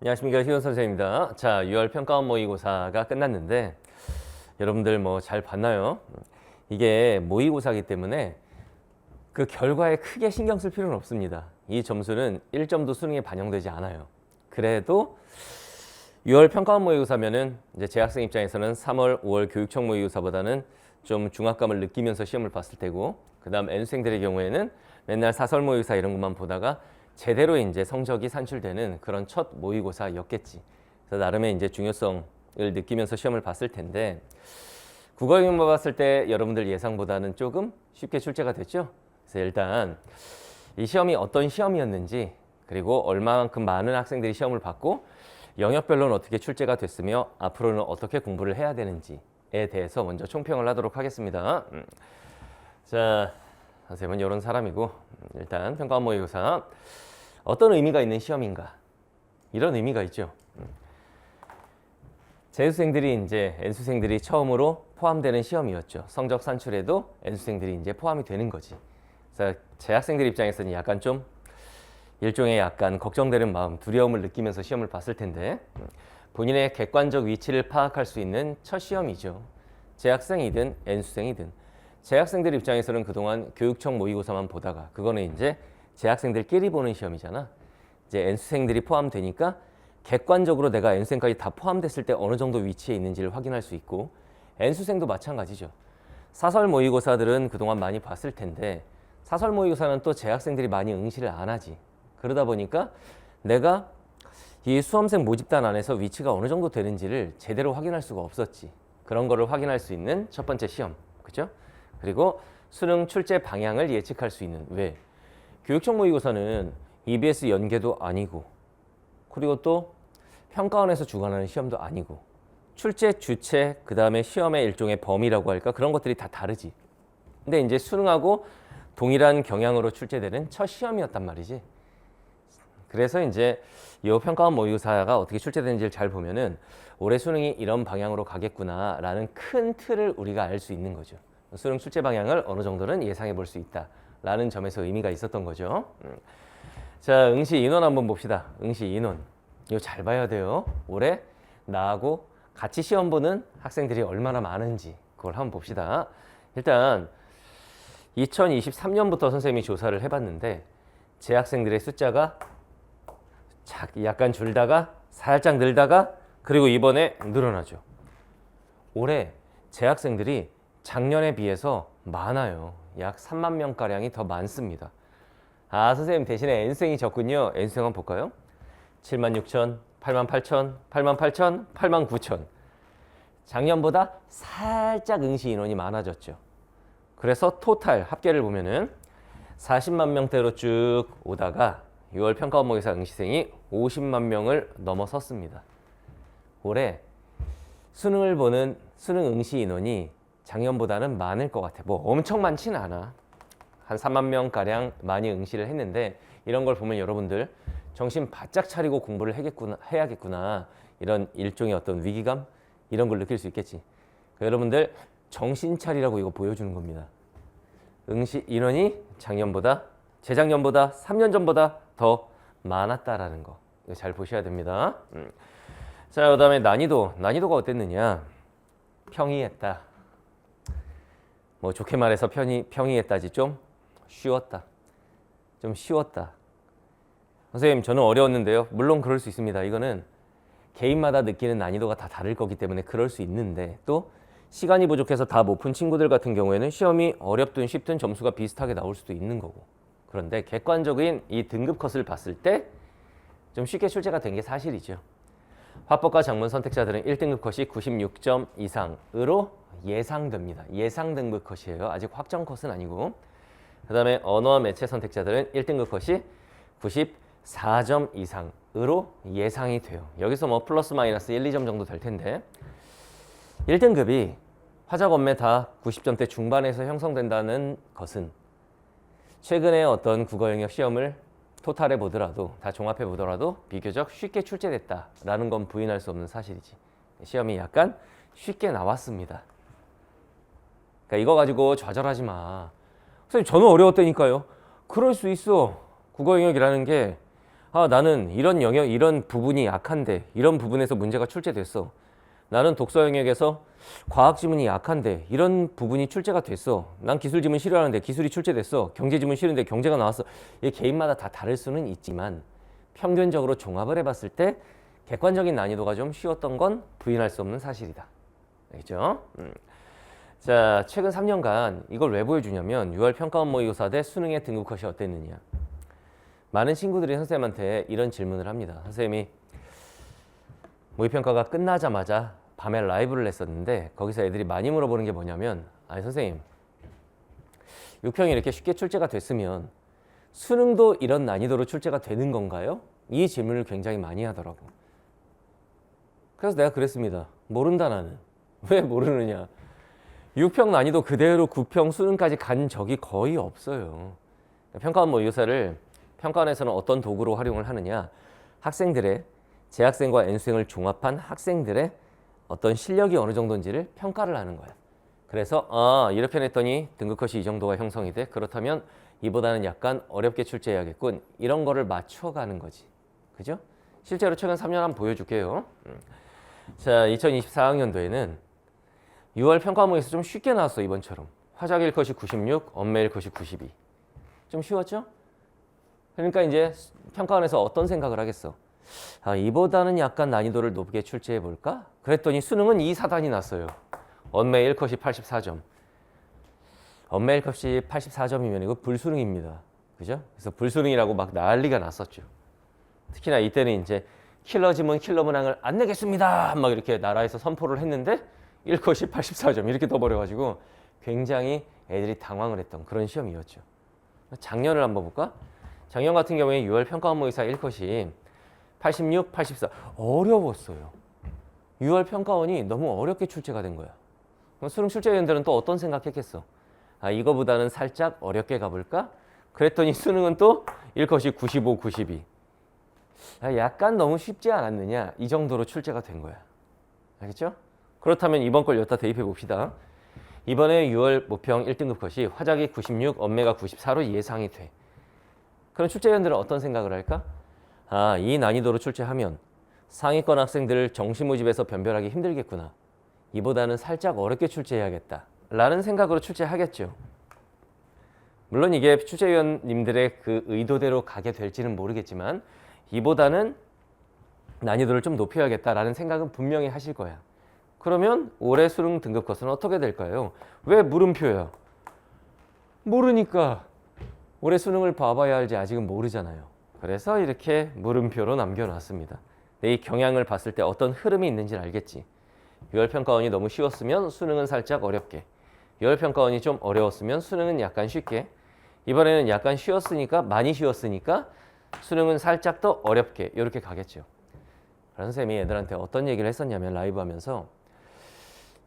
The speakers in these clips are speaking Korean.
안녕하십니까, 희원 선생입니다. 자, 6월 평가원 모의고사가 끝났는데 여러분들 뭐 잘 봤나요? 이게 모의고사이기 때문에 그 결과에 크게 신경 쓸 필요는 없습니다. 이 점수는 1점도 수능에 반영되지 않아요. 그래도 6월 평가원 모의고사면은 이제 재학생 입장에서는 3월, 5월 교육청 모의고사보다는 좀 중압감을 느끼면서 시험을 봤을 테고, 그다음 N수생들의 경우에는 맨날 사설 모의고사 이런 것만 보다가 제대로 이제 성적이 산출되는 그런 첫 모의고사였겠지. 그래서 나름의 이제 중요성을 느끼면서 시험을 봤을 텐데, 국어 영역만 봤을 때 여러분들 예상보다는 조금 쉽게 출제가 됐죠. 그래서 일단 이 시험이 어떤 시험이었는지, 그리고 얼마만큼 많은 학생들이 시험을 봤고 영역별로는 어떻게 출제가 됐으며 앞으로는 어떻게 공부를 해야 되는지에 대해서 먼저 총평을 하도록 하겠습니다. 자, 선생님은 이런 사람이고, 일단 평가원 모의고사 어떤 의미가 있는 시험인가, 이런 의미가 있죠. 재수생들이 이제 N수생들이 처음으로 포함되는 시험이었죠. 성적 산출에도 N수생들이 이제 포함이 되는 거지. 그래서 재학생들 입장에서는 약간 좀 일종의 약간 걱정되는 마음, 두려움을 느끼면서 시험을 봤을 텐데, 본인의 객관적 위치를 파악할 수 있는 첫 시험이죠. 재학생이든 N수생이든. 재학생들 입장에서는 그동안 교육청 모의고사만 보다가, 그거는 이제 재학생들끼리 보는 시험이잖아. 이제 N수생들이 포함되니까 객관적으로 내가 N수생까지 다 포함됐을 때 어느 정도 위치에 있는지를 확인할 수 있고, N수생도 마찬가지죠. 사설 모의고사들은 그동안 많이 봤을 텐데, 사설 모의고사는 또 재학생들이 많이 응시를 안 하지. 그러다 보니까 내가 이 수험생 모집단 안에서 위치가 어느 정도 되는지를 제대로 확인할 수가 없었지. 그런 거를 확인할 수 있는 첫 번째 시험, 그죠? 그리고 수능 출제 방향을 예측할 수 있는, 왜? 교육청 모의고사는 EBS 연계도 아니고, 그리고 또 평가원에서 주관하는 시험도 아니고, 출제 주체, 그 다음에 시험의 일종의 범위라고 할까, 그런 것들이 다 다르지. 근데 이제 수능하고 동일한 경향으로 출제되는 첫 시험이었단 말이지. 그래서 이제 이 평가원 모의고사가 어떻게 출제되는지를 잘 보면은 올해 수능이 이런 방향으로 가겠구나라는 큰 틀을 우리가 알 수 있는 거죠. 수능 출제 방향을 어느 정도는 예상해 볼 수 있다라는 점에서 의미가 있었던 거죠. 자, 응시 인원 한번 봅시다. 응시 인원. 이거 잘 봐야 돼요. 올해 나하고 같이 시험 보는 학생들이 얼마나 많은지 그걸 한번 봅시다. 일단 2023년부터 선생님이 조사를 해봤는데 재학생들의 숫자가 약간 줄다가 살짝 늘다가 그리고 이번에 늘어나죠. 올해 재학생들이 작년에 비해서 많아요. 약 3만 명가량이 더 많습니다. 아, 선생님 대신에 N생이 적군요. N생 한번 볼까요? 7만 6천, 8만 8천, 8만 8천, 8만 9천. 작년보다 살짝 응시 인원이 많아졌죠. 그래서 토탈 합계를 보면은 40만 명대로 쭉 오다가 6월 평가원 모의고사 응시생이 50만 명을 넘어섰습니다. 올해 수능을 보는 수능 응시 인원이 작년보다는 많을 것 같아. 뭐 엄청 많지는 않아. 한 3만 명가량 많이 응시를 했는데, 이런 걸 보면 여러분들 정신 바짝 차리고 공부를 해야겠구나. 이런 일종의 어떤 위기감? 이런 걸 느낄 수 있겠지. 여러분들 정신 차리라고 이거 보여주는 겁니다. 응시 인원이 작년보다, 재작년보다, 3년 전보다 더 많았다라는 거. 이거 잘 보셔야 됩니다. 자, 그 다음에 난이도가 어땠느냐. 평이했다. 뭐 좋게 말해서 평이했다지. 좀 쉬웠다. 좀 쉬웠다. 선생님, 저는 어려웠는데요. 물론 그럴 수 있습니다. 이거는 개인마다 느끼는 난이도가 다 다를 거기 때문에 그럴 수 있는데, 또 시간이 부족해서 다 못 푼 친구들 같은 경우에는 시험이 어렵든 쉽든 점수가 비슷하게 나올 수도 있는 거고. 그런데 객관적인 이 등급 컷을 봤을 때 좀 쉽게 출제가 된 게 사실이죠. 화법과 작문 선택자들은 1등급 컷이 96점 이상으로 예상됩니다. 예상 등급 컷이에요. 아직 확정 컷은 아니고. 그 다음에 언어와 매체 선택자들은 1등급 컷이 94점 이상으로 예상이 돼요. 여기서 뭐 플러스 마이너스 1, 2점 정도 될 텐데, 1등급이 화작 언매 다 90점대 중반에서 형성된다는 것은 최근에 어떤 국어 영역 시험을 토탈해 보더라도, 다 종합해 보더라도 비교적 쉽게 출제됐다라는 건 부인할 수 없는 사실이지. 시험이 약간 쉽게 나왔습니다. 그러니까 이거 가지고 좌절하지 마. 선생님, 저는 어려웠다니까요. 그럴 수 있어. 국어 영역이라는 게 나는 이런 영역, 이런 부분이 약한데 이런 부분에서 문제가 출제됐어. 나는 독서 영역에서 과학 지문이 약한데 이런 부분이 출제가 됐어. 난 기술 지문 싫어하는데 기술이 출제됐어. 경제 지문 싫은데 경제가 나왔어. 이게 개인마다 다 다를 수는 있지만 평균적으로 종합을 해봤을 때 객관적인 난이도가 좀 쉬웠던 건 부인할 수 없는 사실이다. 알겠죠? 자, 최근 3년간 이걸 왜 보여주냐면 6월 평가원 모의고사 대 수능의 등급 컷이 어땠느냐. 많은 친구들이 선생님한테 이런 질문을 합니다. 선생님이 모의평가가 끝나자마자 밤에 라이브를 했었는데 거기서 애들이 많이 물어보는 게 뭐냐면 아니 선생님 6평이 이렇게 쉽게 출제가 됐으면 수능도 이런 난이도로 출제가 되는 건가요? 이 질문을 굉장히 많이 하더라고. 그래서 내가 그랬습니다. 모른다 나는. 왜 모르느냐. 6평 난이도 그대로 9평 수능까지 간 적이 거의 없어요. 평가원 모의고사를 평가원에서는 어떤 도구로 활용을 하느냐. 학생들의 재학생과 N수생을 종합한 학생들의 어떤 실력이 어느 정도인지를 평가를 하는 거야. 그래서 이렇게 냈더니 등급컷이 이 정도가 형성이 돼. 그렇다면 이보다는 약간 어렵게 출제해야겠군. 이런 거를 맞춰가는 거지. 그죠? 실제로 최근 3년 한번 보여줄게요. 자, 2024학년도에는 6월 평가모에서 좀 쉽게 나왔어. 이번처럼. 화작 1컷이 96, 언매 1컷이 92. 좀 쉬웠죠? 그러니까 이제 평가원에서 어떤 생각을 하겠어? 이보다는 약간 난이도를 높게 출제해 볼까? 그랬더니 수능은 이 사단이 났어요. 언매 1컷이 84점. 언매 1컷이 84점이면 이거 불수능입니다. 그죠? 그래서 불수능이라고 막 난리가 났었죠. 특히나 이때는 이제 킬러 지문, 킬러 문항을 안 내겠습니다. 막 이렇게 나라에서 선포를 했는데 1컷이 84점 이렇게 떠버려가지고 굉장히 애들이 당황을 했던 그런 시험이었죠. 작년을 한번 볼까? 작년 같은 경우에 6월 평가원 모의사 1컷이 86, 84 어려웠어요. 6월 평가원이 너무 어렵게 출제가 된 거야. 그럼 수능 출제위원들은 또 어떤 생각했겠어? 이거보다는 살짝 어렵게 가볼까? 그랬더니 수능은 또 1컷이 95, 92 약간 너무 쉽지 않았느냐 이 정도로 출제가 된 거야. 알겠죠? 그렇다면 이번 걸 여기다 대입해 봅시다. 이번에 6월 모평 1등급 컷이 화작이 96, 언매가 94로 예상이 돼. 그럼 출제위원들은 어떤 생각을 할까? 이 난이도로 출제하면 상위권 학생들을 정시 모집에서 변별하기 힘들겠구나. 이보다는 살짝 어렵게 출제해야겠다. 라는 생각으로 출제하겠죠. 물론 이게 출제위원님들의 그 의도대로 가게 될지는 모르겠지만 이보다는 난이도를 좀 높여야겠다라는 생각은 분명히 하실 거야. 그러면 올해 수능 등급 컷은 어떻게 될까요? 왜 물음표야? 모르니까. 올해 수능을 봐봐야 알지 아직은 모르잖아요. 그래서 이렇게 물음표로 남겨놨습니다. 이 경향을 봤을 때 어떤 흐름이 있는지를 알겠지. 6월 평가원이 너무 쉬웠으면 수능은 살짝 어렵게. 6월 평가원이 좀 어려웠으면 수능은 약간 쉽게. 이번에는 약간 쉬웠으니까 많이 쉬웠으니까 수능은 살짝 더 어렵게 이렇게 가겠죠. 그런 선생님이 애들한테 어떤 얘기를 했었냐면 라이브 하면서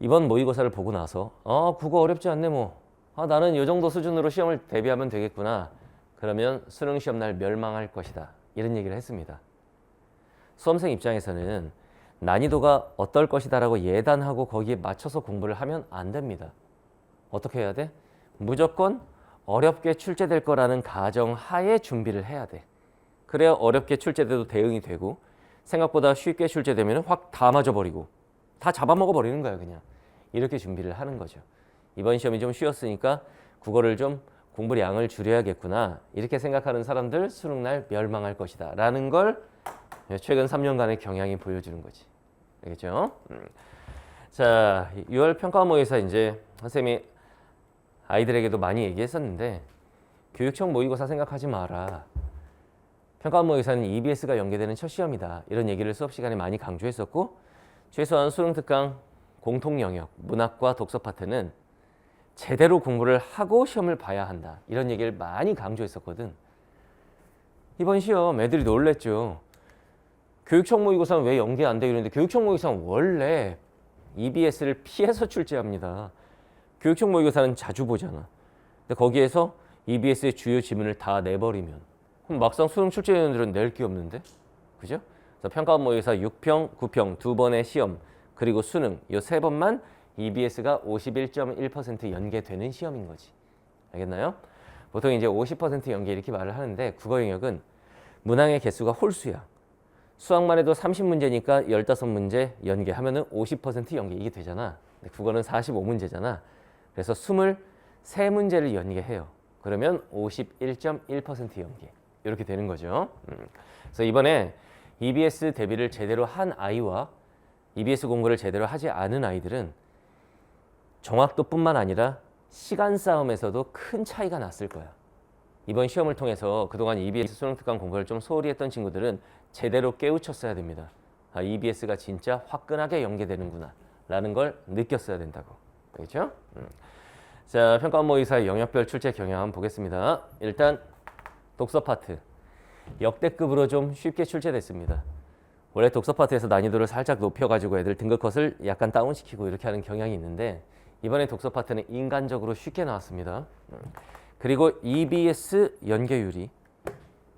이번 모의고사를 보고 나서 국어 어렵지 않네 뭐. 나는 이 정도 수준으로 시험을 대비하면 되겠구나. 그러면 수능 시험 날 멸망할 것이다. 이런 얘기를 했습니다. 수험생 입장에서는 난이도가 어떨 것이다라고 예단하고 거기에 맞춰서 공부를 하면 안 됩니다. 어떻게 해야 돼? 무조건 어렵게 출제될 거라는 가정 하에 준비를 해야 돼. 그래야 어렵게 출제돼도 대응이 되고 생각보다 쉽게 출제되면 확 다 맞아버리고 다 잡아먹어 버리는 거야 그냥. 이렇게 준비를 하는 거죠. 이번 시험이 좀 쉬웠으니까 국어를 좀 공부 양을 줄여야겠구나. 이렇게 생각하는 사람들 수능날 멸망할 것이다. 라는 걸 최근 3년간의 경향이 보여주는 거지. 알겠죠? 자, 6월 평가 모의고사 이제 선생님이 아이들에게도 많이 얘기했었는데 교육청 모의고사 생각하지 마라. 평가 모의고사는 EBS가 연계되는 첫 시험이다. 이런 얘기를 수업 시간에 많이 강조했었고 최소한 수능 특강 공통 영역, 문학과 독서 파트는 제대로 공부를 하고 시험을 봐야 한다. 이런 얘기를 많이 강조했었거든. 이번 시험 애들이 놀랬죠. 교육청 모의고사는 왜 연계 안 돼? 이러는데 교육청 모의고사는 원래 EBS를 피해서 출제합니다. 교육청 모의고사는 자주 보잖아. 근데 거기에서 EBS의 주요 지문을 다 내버리면 그럼 막상 수능 출제위원들은 낼 게 없는데? 그죠? 그래서 평가원 모의고사 6평, 9평 두 번의 시험 그리고 수능 이 세 번만 EBS가 51.1% 연계되는 시험인 거지. 알겠나요? 보통 이제 50% 연계 이렇게 말을 하는데 국어 영역은 문항의 개수가 홀수야. 수학만 해도 30문제니까 15문제 연계하면은 50% 연계 이게 되잖아. 근데 국어는 45문제잖아. 그래서 23문제를 연계해요. 그러면 51.1% 연계. 이렇게 되는 거죠. 그래서 이번에 EBS 대비를 제대로 한 아이와 EBS 공부를 제대로 하지 않은 아이들은 정확도뿐만 아니라 시간 싸움에서도 큰 차이가 났을 거야. 이번 시험을 통해서 그동안 EBS 수능 특강 공부를 좀 소홀히 했던 친구들은 제대로 깨우쳤어야 됩니다. 아, EBS가 진짜 화끈하게 연계되는구나 라는 걸 느꼈어야 된다고. 그렇죠? 자, 평가 모의사의 영역별 출제 경향 한번 보겠습니다. 일단 독서 파트 역대급으로 좀 쉽게 출제됐습니다. 원래 독서 파트에서 난이도를 살짝 높여가지고 애들 등급 컷을 약간 다운시키고 이렇게 하는 경향이 있는데 이번에 독서 파트는 인간적으로 쉽게 나왔습니다. 그리고 EBS 연계율이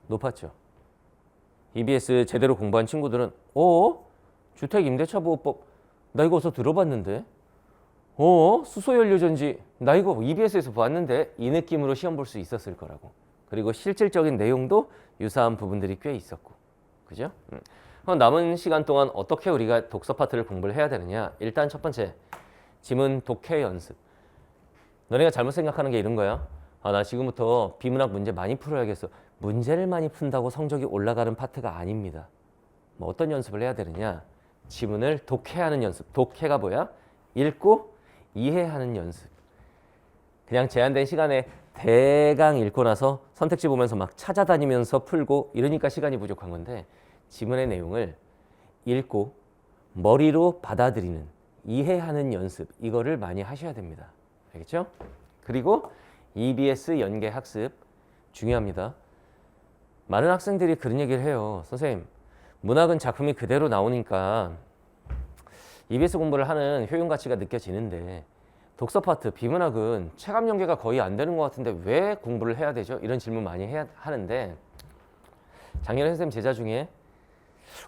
높았죠. EBS 제대로 공부한 친구들은 주택임대차보호법 나 이거 어디서 들어봤는데 수소연료전지 나 이거 EBS에서 봤는데 이 느낌으로 시험 볼 수 있었을 거라고. 그리고 실질적인 내용도 유사한 부분들이 꽤 있었고 그죠? 그럼 남은 시간 동안 어떻게 우리가 독서 파트를 공부를 해야 되느냐. 일단 첫 번째 지문 독해 연습. 너네가 잘못 생각하는 게 이런 거야. 나 지금부터 비문학 문제 많이 풀어야겠어. 문제를 많이 푼다고 성적이 올라가는 파트가 아닙니다. 뭐 어떤 연습을 해야 되느냐. 지문을 독해하는 연습. 독해가 뭐야? 읽고 이해하는 연습. 그냥 제한된 시간에 대강 읽고 나서 선택지 보면서 막 찾아다니면서 풀고 이러니까 시간이 부족한 건데 지문의 내용을 읽고 머리로 받아들이는 이해하는 연습 이거를 많이 하셔야 됩니다. 알겠죠? 그리고 EBS 연계 학습 중요합니다. 많은 학생들이 그런 얘기를 해요. 선생님, 문학은 작품이 그대로 나오니까 EBS 공부를 하는 효용 가치가 느껴지는데 독서 파트, 비문학은 체감 연계가 거의 안 되는 것 같은데 왜 공부를 해야 되죠? 이런 질문 많이 하는데 작년에 선생님 제자 중에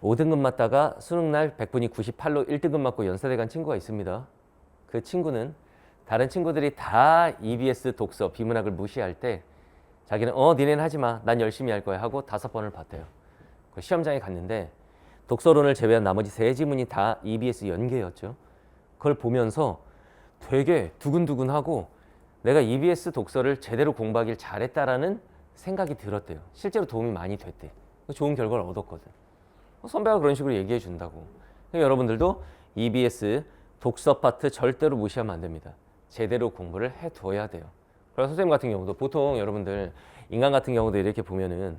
5등급 맞다가 수능날 100분이 98로 1등급 맞고 연세대 간 친구가 있습니다. 그 친구는 다른 친구들이 다 EBS 독서, 비문학을 무시할 때 자기는 니네는 하지 마. 난 열심히 할 거야 하고 5번을 봤대요. 그 시험장에 갔는데 독서론을 제외한 나머지 3지문이 다 EBS 연계였죠. 그걸 보면서 되게 두근두근하고 내가 EBS 독서를 제대로 공부하길 잘했다라는 생각이 들었대요. 실제로 도움이 많이 됐대. 좋은 결과를 얻었거든. 선배가 그런 식으로 얘기해 준다고. 그러니까 여러분들도 EBS 독서 파트 절대로 무시하면 안 됩니다. 제대로 공부를 해둬야 돼요. 그래서 선생님 같은 경우도 보통 여러분들 인간 같은 경우도 이렇게 보면은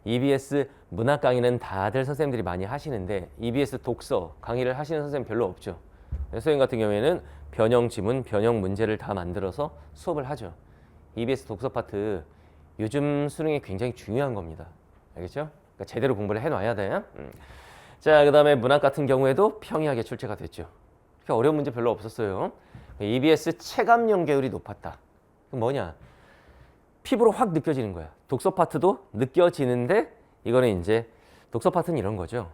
EBS 문학 강의는 다들 선생님들이 많이 하시는데 EBS 독서 강의를 하시는 선생님 별로 없죠. 선생님 같은 경우에는 변형 지문, 변형 문제를 다 만들어서 수업을 하죠. EBS 독서 파트 요즘 수능에 굉장히 중요한 겁니다. 알겠죠? 그러니까 제대로 공부를 해놔야 돼. 자, 그 다음에 문학 같은 경우에도 평이하게 출제가 됐죠. 그렇게 어려운 문제 별로 없었어요. EBS 체감 연계율이 높았다. 그럼 뭐냐? 피부로 확 느껴지는 거야. 독서 파트도 느껴지는데 이거는 이제 독서 파트는 이런 거죠.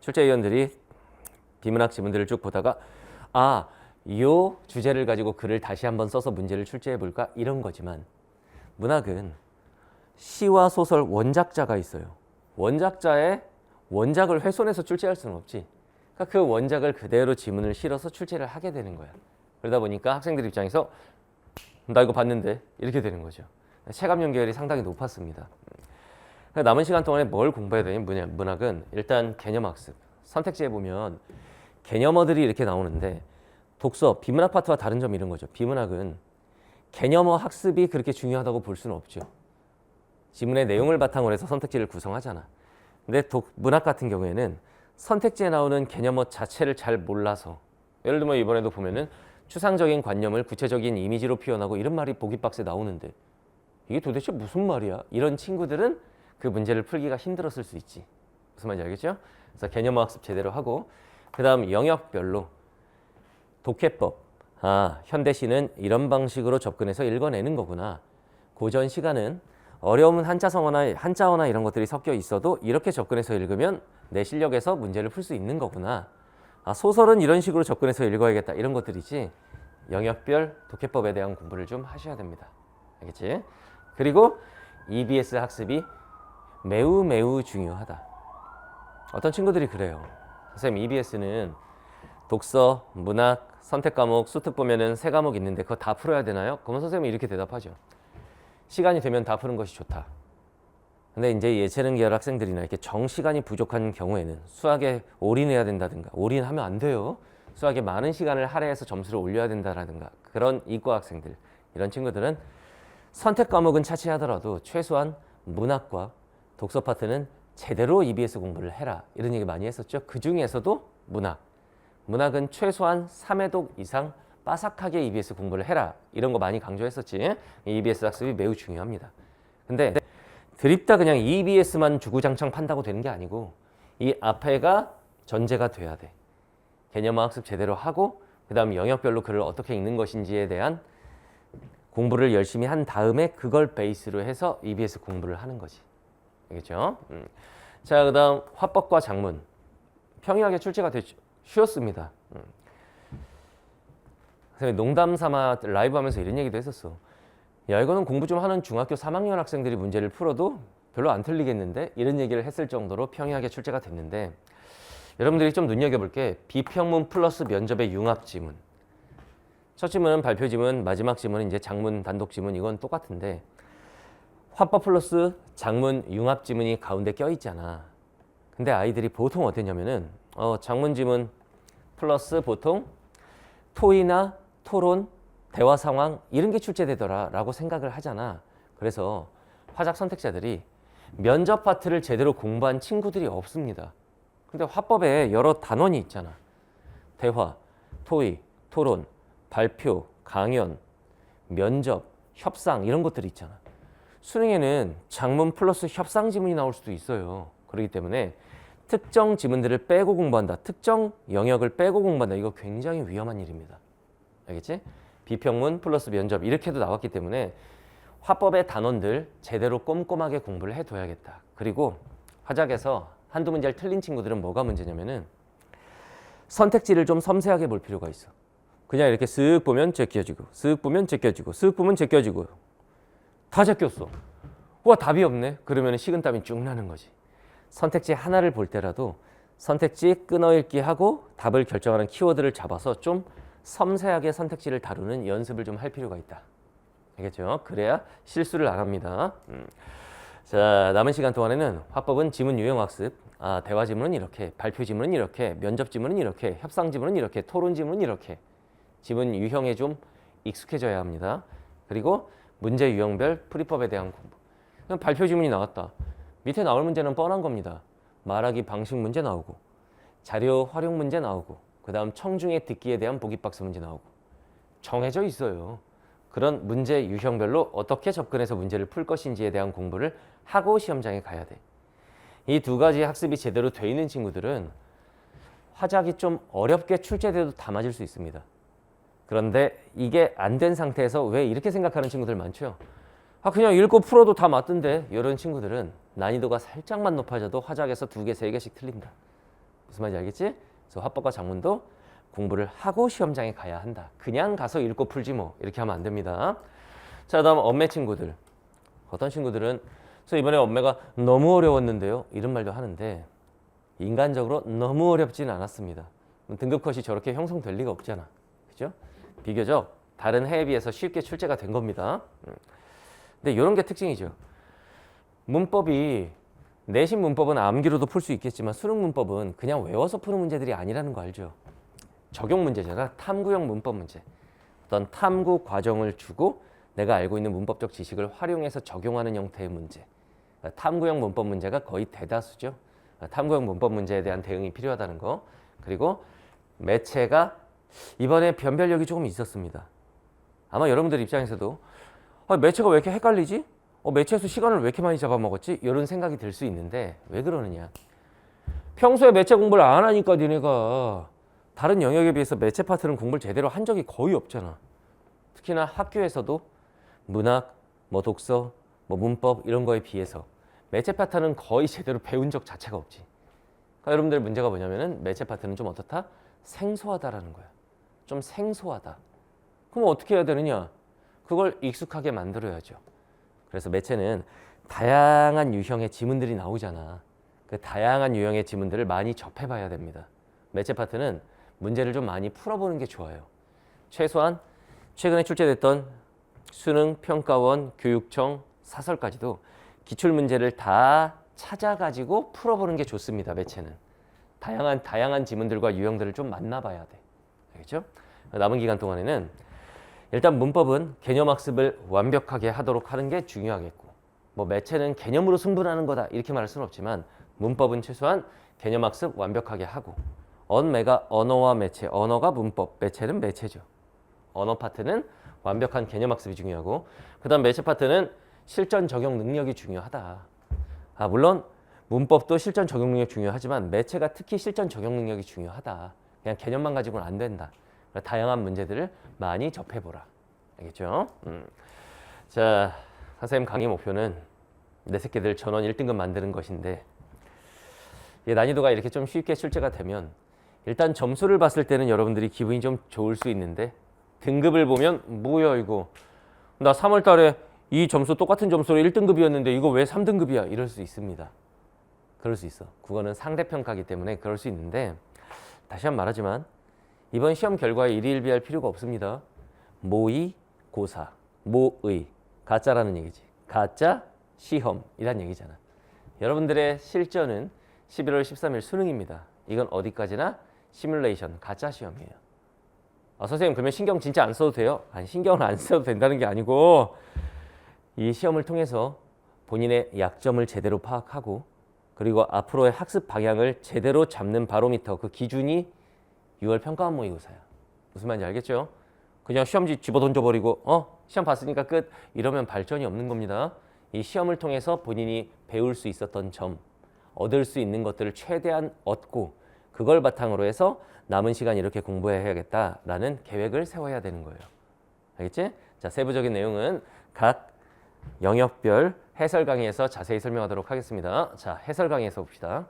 출제위원들이 비문학 지문들을 쭉 보다가 요 주제를 가지고 글을 다시 한번 써서 문제를 출제해 볼까 이런 거지만 문학은 시와 소설 원작자가 있어요. 원작자의 원작을 훼손해서 출제할 수는 없지. 그러니까 그 원작을 그대로 지문을 실어서 출제를 하게 되는 거야. 그러다 보니까 학생들 입장에서 나 이거 봤는데 이렇게 되는 거죠. 체감 연계율이 상당히 높았습니다. 남은 시간 동안에 뭘 공부해야 되냐? 문학은 일단 개념학습. 선택지에 보면 개념어들이 이렇게 나오는데 독서, 비문학 파트와 다른 점이 이런 거죠. 비문학은 개념어 학습이 그렇게 중요하다고 볼 수는 없죠. 지문의 내용을 바탕으로 해서 선택지를 구성하잖아. 근데 문학 같은 경우에는 선택지에 나오는 개념어 자체를 잘 몰라서 예를 들면 이번에도 보면은 추상적인 관념을 구체적인 이미지로 표현하고 이런 말이 보기 박스에 나오는데 이게 도대체 무슨 말이야? 이런 친구들은 그 문제를 풀기가 힘들었을 수 있지. 무슨 말인지 알겠죠? 그래서 개념어 학습 제대로 하고 그 다음 영역별로 독해법. 현대시는 이런 방식으로 접근해서 읽어내는 거구나. 고전 시가는 어려운 한자어나 이런 것들이 섞여 있어도 이렇게 접근해서 읽으면 내 실력에서 문제를 풀 수 있는 거구나. 소설은 이런 식으로 접근해서 읽어야겠다. 이런 것들이지. 영역별 독해법에 대한 공부를 좀 하셔야 됩니다. 알겠지? 그리고 EBS 학습이 매우 매우 중요하다. 어떤 친구들이 그래요. 선생님 EBS는 독서, 문학, 선택 과목, 수특 보면은 세 과목 있는데 그거 다 풀어야 되나요? 그러면 선생님이 이렇게 대답하죠. 시간이 되면 다 푸는 것이 좋다. 근데 이제 예체능 계열 학생들이나 이렇게 정시간이 부족한 경우에는 수학에 올인해야 된다든가, 올인하면 안 돼요. 수학에 많은 시간을 할애해서 점수를 올려야 된다라든가 그런 이과 학생들, 이런 친구들은 선택 과목은 차치하더라도 최소한 문학과 독서 파트는 제대로 EBS 공부를 해라, 이런 얘기 많이 했었죠. 그 중에서도 문학은 최소한 3회독 이상 빠삭하게 EBS 공부를 해라, 이런 거 많이 강조했었지. EBS 학습이 매우 중요합니다. 근데 드립다 그냥 EBS만 주구장창 판다고 되는 게 아니고 이 앞에가 전제가 돼야 돼. 개념화 학습 제대로 하고 그 다음 영역별로 글을 어떻게 읽는 것인지에 대한 공부를 열심히 한 다음에 그걸 베이스로 해서 EBS 공부를 하는 거지. 알겠죠? 자, 그 다음 화법과 작문. 평이하게 출제가 됐죠. 쉬웠습니다. 농담 삼아 라이브 하면서 이런 얘기도 했었어. 야, 이거는 공부 좀 하는 중학교 3학년 학생들이 문제를 풀어도 별로 안 틀리겠는데? 이런 얘기를 했을 정도로 평이하게 출제가 됐는데, 여러분들이 좀 눈여겨볼 게 비평문 플러스 면접의 융합 지문. 첫 지문은 발표 지문, 마지막 지문은 이제 작문 단독 지문. 이건 똑같은데 화법 플러스 작문 융합 지문이 가운데 껴 있잖아. 근데 아이들이 보통 어땠냐면은 작문 지문 플러스 보통 토의나 토론, 대화 상황 이런 게 출제되더라 라고 생각을 하잖아. 그래서 화작 선택자들이 면접 파트를 제대로 공부한 친구들이 없습니다. 근데 화법에 여러 단원이 있잖아. 대화, 토의, 토론, 발표, 강연, 면접, 협상 이런 것들이 있잖아. 수능에는 작문 플러스 협상 지문이 나올 수도 있어요. 그렇기 때문에 특정 지문들을 빼고 공부한다. 특정 영역을 빼고 공부한다. 이거 굉장히 위험한 일입니다. 알겠지? 비평문 플러스 면접 이렇게도 나왔기 때문에 화법의 단원들 제대로 꼼꼼하게 공부를 해둬야겠다. 그리고 화작에서 한두 문제를 틀린 친구들은 뭐가 문제냐면은 선택지를 좀 섬세하게 볼 필요가 있어. 그냥 이렇게 쓱 보면 제껴지고 쓱 보면 제껴지고 쓱 보면 제껴지고 다 제꼈어. 와, 답이 없네. 그러면 식은땀이 쭉 나는 거지. 선택지 하나를 볼 때라도 선택지 끊어읽기 하고 답을 결정하는 키워드를 잡아서 좀 섬세하게 선택지를 다루는 연습을 좀 할 필요가 있다. 알겠죠? 그래야 실수를 안 합니다. 자, 남은 시간 동안에는 화법은 지문 유형 학습, 대화 지문은 이렇게, 발표 지문은 이렇게, 면접 지문은 이렇게, 협상 지문은 이렇게, 토론 지문은 이렇게 지문 유형에 좀 익숙해져야 합니다. 그리고 문제 유형별 풀이법에 대한 공부. 그럼 발표 지문이 나왔다. 밑에 나올 문제는 뻔한 겁니다. 말하기 방식 문제 나오고 자료 활용 문제 나오고 그 다음 청중의 듣기에 대한 보기박스 문제 나오고 정해져 있어요. 그런 문제 유형별로 어떻게 접근해서 문제를 풀 것인지에 대한 공부를 하고 시험장에 가야 돼. 이 두 가지 학습이 제대로 돼 있는 친구들은 화작이 좀 어렵게 출제돼도 다 맞을 수 있습니다. 그런데 이게 안 된 상태에서 왜 이렇게 생각하는 친구들 많죠? 그냥 읽고 풀어도 다 맞던데, 이런 친구들은 난이도가 살짝만 높아져도 화작에서 2개, 3개씩 틀린다. 무슨 말인지 알겠지? 그래서 화법과 작문도 공부를 하고 시험장에 가야 한다. 그냥 가서 읽고 풀지 뭐 이렇게 하면 안 됩니다. 자, 다음 엄매 친구들. 어떤 친구들은 그래서 이번에 엄매가 너무 어려웠는데요, 이런 말도 하는데 인간적으로 너무 어렵지는 않았습니다. 등급 컷이 저렇게 형성될 리가 없잖아. 그죠? 비교적 다른 해에 비해서 쉽게 출제가 된 겁니다. 근데 이런 게 특징이죠. 문법이 내신 문법은 암기로도 풀 수 있겠지만 수능 문법은 그냥 외워서 푸는 문제들이 아니라는 거 알죠? 적용 문제잖아. 탐구형 문법 문제. 어떤 탐구 과정을 주고 내가 알고 있는 문법적 지식을 활용해서 적용하는 형태의 문제. 탐구형 문법 문제가 거의 대다수죠. 탐구형 문법 문제에 대한 대응이 필요하다는 거. 그리고 매체가 이번에 변별력이 조금 있었습니다. 아마 여러분들 입장에서도 매체가 왜 이렇게 헷갈리지? 매체에서 시간을 왜 이렇게 많이 잡아먹었지? 이런 생각이 들 수 있는데 왜 그러느냐? 평소에 매체 공부를 안 하니까 니네가 다른 영역에 비해서 매체 파트는 공부를 제대로 한 적이 거의 없잖아. 특히나 학교에서도 문학, 독서, 문법 이런 거에 비해서 매체 파트는 거의 제대로 배운 적 자체가 없지. 그러니까 여러분들 문제가 뭐냐면은 매체 파트는 좀 어떻다? 생소하다라는 거야. 좀 생소하다. 그럼 어떻게 해야 되느냐? 그걸 익숙하게 만들어야죠. 그래서 매체는 다양한 유형의 지문들이 나오잖아. 그 다양한 유형의 지문들을 많이 접해봐야 됩니다. 매체 파트는 문제를 좀 많이 풀어보는 게 좋아요. 최소한 최근에 출제됐던 수능, 평가원, 교육청, 사설까지도 기출문제를 다 찾아가지고 풀어보는 게 좋습니다. 매체는. 다양한 지문들과 유형들을 좀 만나봐야 돼. 알겠죠? 남은 기간 동안에는 일단 문법은 개념학습을 완벽하게 하도록 하는 게 중요하겠고, 뭐 매체는 개념으로 승부하는 거다 이렇게 말할 수는 없지만 문법은 최소한 개념학습 완벽하게 하고, 언매가 언어와 매체, 언어가 문법, 매체는 매체죠. 언어 파트는 완벽한 개념학습이 중요하고, 그 다음 매체 파트는 실전 적용 능력이 중요하다. 물론 문법도 실전 적용 능력이 중요하지만 매체가 특히 실전 적용 능력이 중요하다. 그냥 개념만 가지고는 안 된다. 다양한 문제들을 많이 접해보라. 알겠죠? 자, 선생님 강의 목표는 내 새끼들 전원 1등급 만드는 것인데, 난이도가 이렇게 좀 쉽게 출제가 되면 일단 점수를 봤을 때는 여러분들이 기분이 좀 좋을 수 있는데, 등급을 보면 뭐야 이거, 나 3월 달에 이 점수 똑같은 점수로 1등급이었는데 이거 왜 3등급이야 이럴 수 있습니다. 그럴 수 있어. 그거는 상대평가이기 때문에 그럴 수 있는데, 다시 한번 말하지만 이번 시험 결과에 일희일비할 필요가 없습니다. 모의고사, 모의, 가짜라는 얘기지. 가짜 시험이란 얘기잖아. 여러분들의 실전은 11월 13일 수능입니다. 이건 어디까지나 시뮬레이션, 가짜 시험이에요. 선생님 그러면 신경 진짜 안 써도 돼요? 아니, 신경을 안 써도 된다는 게 아니고, 이 시험을 통해서 본인의 약점을 제대로 파악하고, 그리고 앞으로의 학습 방향을 제대로 잡는 바로미터, 그 기준이 6월 평가원 모의고사야. 무슨 말인지 알겠죠? 그냥 시험지 집어 던져버리고 시험 봤으니까 끝 이러면 발전이 없는 겁니다. 이 시험을 통해서 본인이 배울 수 있었던 점, 얻을 수 있는 것들을 최대한 얻고, 그걸 바탕으로 해서 남은 시간 이렇게 공부해야겠다라는 계획을 세워야 되는 거예요. 알겠지? 자, 세부적인 내용은 각 영역별 해설 강의에서 자세히 설명하도록 하겠습니다. 자, 해설 강의에서 봅시다.